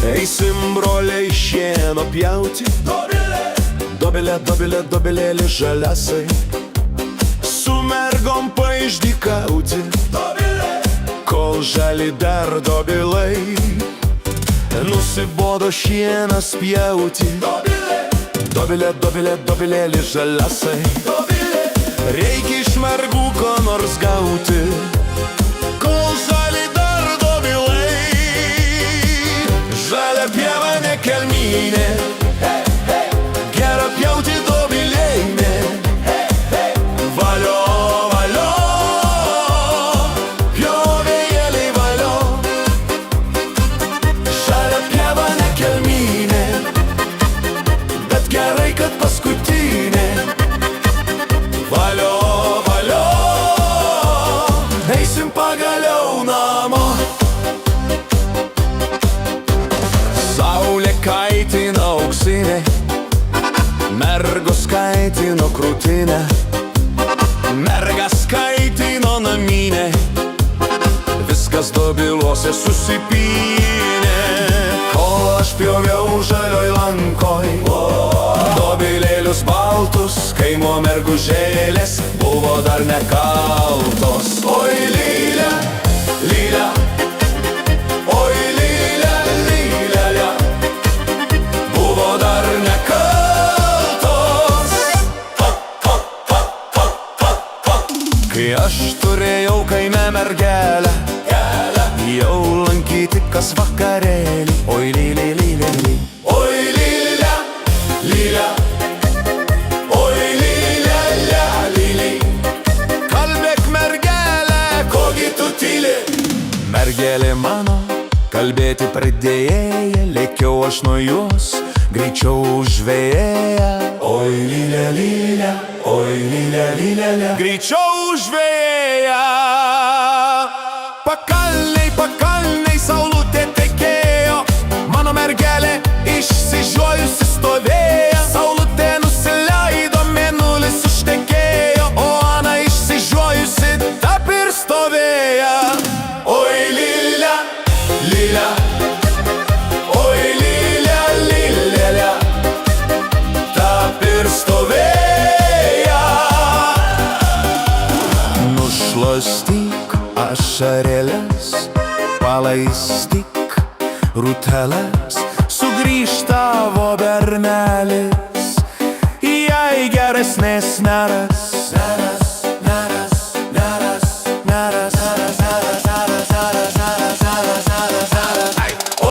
Eisim broliai šieno pjauti, dobilė, dobilė, dobilėlį žaliasai, su mergom paišdykauti, kol žali dar dobilai. Nusibodo šienas pjauti, dobilė, dobilė, dobilėlį žaliasai, reikia iš mergų ko nors gauti, kol žali dar dobilai. Žalia pieva ne kelmynė, gera pjauti dobilėjime. Valio, valio, pjovėjėliai valio. Žalia pieva ne kelmynė, bet gerai, kad paskutinė. Valio, valio, eisim pagaliau namo. Saulė kaitina auksinė, mergos kaitino krūtinę, mergas kaitino naminę, viskas dobiluose susipynė. Kol aš pjoviau žalioj lankoj, dobilėlius baltus, kaimo mergužėlės buvo dar nekaltos. Oi lylia, lylia, oi lylia, lylia, lia, buvo dar nekaltos. Kai aš turėjau kaime mergelę, jau lankyti kas vakarėlį. Oi lylia, lylia, lylia, oi lylia, lylia, oi lylia, lia, lylia. Kalbėk mergelė, kogi tu tyli. Mergelė mano kalbėti pradėjėja, lėkiau aš nuo jos, greičiau už vėją. Oi lylia, lylia, oi lylia, lylia, lia, greičiau už vėją. Pakalniai, pakalniai, saulutė tekėjo, mano mergelė išsižiojusi stovėjo. Saulutė nusileido, mėnulis užtekėjo, o Ana išsižiojusi taip ir stovėjo. Oi lylia, lylia, oi lylia, lylia, lia, taip ir stovėjo. Nušluostyk ašarėles, palaistyk rūteles, sugrįž tavo bernelis, jei geresnės neras.